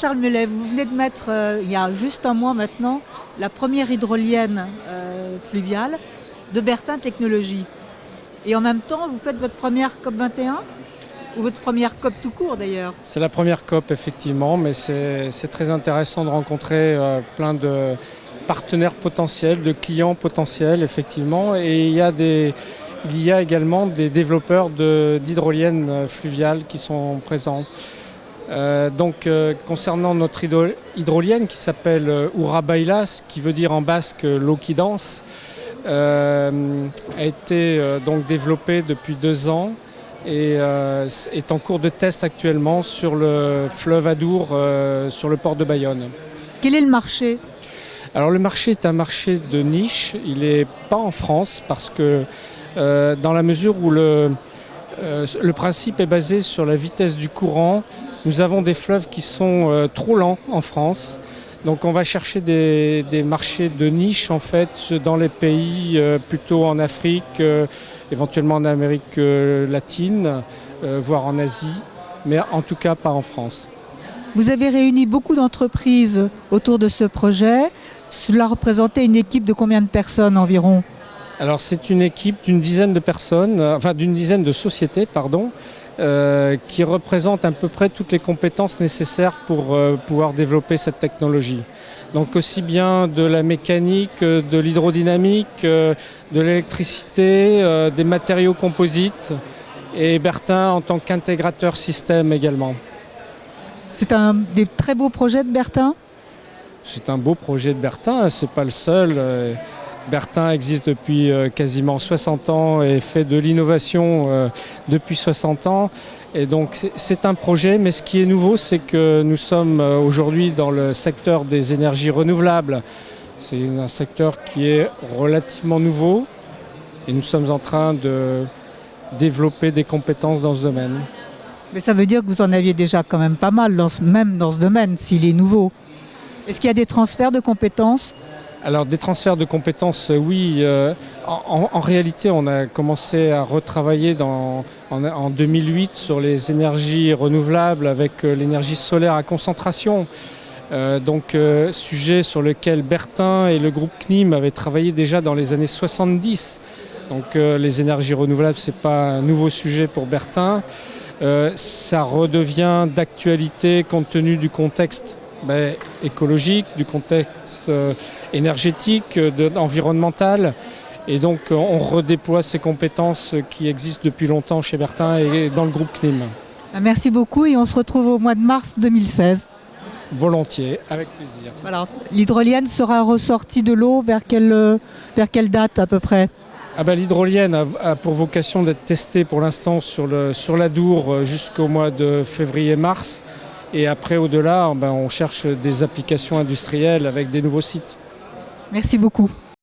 Charles Mullet, vous venez de mettre, il y a juste un mois maintenant, la première hydrolienne fluviale de Bertin Technologies. Et en même temps, vous faites votre première COP 21 ou votre première COP tout court d'ailleurs. C'est la première COP effectivement, mais c'est très intéressant de rencontrer plein de partenaires potentiels, de clients potentiels effectivement. Et il y a également des développeurs d'hydroliennes fluviales qui sont présents. Concernant notre hydrolienne qui s'appelle Ura-Bailas, qui veut dire en basque l'eau qui danse, a été donc développée depuis 2 ans et est en cours de test actuellement sur le fleuve Adour, sur le port de Bayonne. Quel est le marché ? Alors le marché est un marché de niche, il n'est pas en France parce que dans la mesure où le principe est basé sur la vitesse du courant, nous avons des fleuves qui sont trop lents en France. Donc on va chercher des marchés de niche en fait dans les pays plutôt en Afrique, éventuellement en Amérique latine, voire en Asie, mais en tout cas pas en France. Vous avez réuni beaucoup d'entreprises autour de ce projet. Cela représentait une équipe de combien de personnes environ ? Alors c'est une équipe d'une dizaine de personnes, d'une dizaine de sociétés, qui représente à peu près toutes les compétences nécessaires pour pouvoir développer cette technologie. Donc aussi bien de la mécanique, de l'hydrodynamique, de l'électricité, des matériaux composites et Bertin en tant qu'intégrateur système également. C'est un des très beaux projets de Bertin ? C'est un beau projet de Bertin, c'est pas le seul. Bertin existe depuis quasiment 60 ans et fait de l'innovation depuis 60 ans. Et donc c'est un projet, mais ce qui est nouveau, c'est que nous sommes aujourd'hui dans le secteur des énergies renouvelables. C'est un secteur qui est relativement nouveau et nous sommes en train de développer des compétences dans ce domaine. Mais ça veut dire que vous en aviez déjà quand même pas mal, même dans ce domaine, s'il est nouveau. Est-ce qu'il y a des transferts de compétences ? Alors des transferts de compétences, oui. En réalité, on a commencé à retravailler en 2008 sur les énergies renouvelables avec l'énergie solaire à concentration. Sujet sur lequel Bertin et le groupe CNIM avaient travaillé déjà dans les années 70. Donc les énergies renouvelables, ce n'est pas un nouveau sujet pour Bertin. Ça redevient d'actualité compte tenu du contexte écologique, du contexte énergétique, environnemental. Et donc on redéploie ces compétences qui existent depuis longtemps chez Bertin et dans le groupe CNIM. Merci beaucoup et on se retrouve au mois de mars 2016. Volontiers, avec plaisir. Voilà. L'hydrolienne sera ressortie de l'eau vers quelle date à peu près ? L'hydrolienne a pour vocation d'être testée pour l'instant sur l'Adour jusqu'au mois de février-mars. Et après, au-delà, on cherche des applications industrielles avec des nouveaux sites. Merci beaucoup.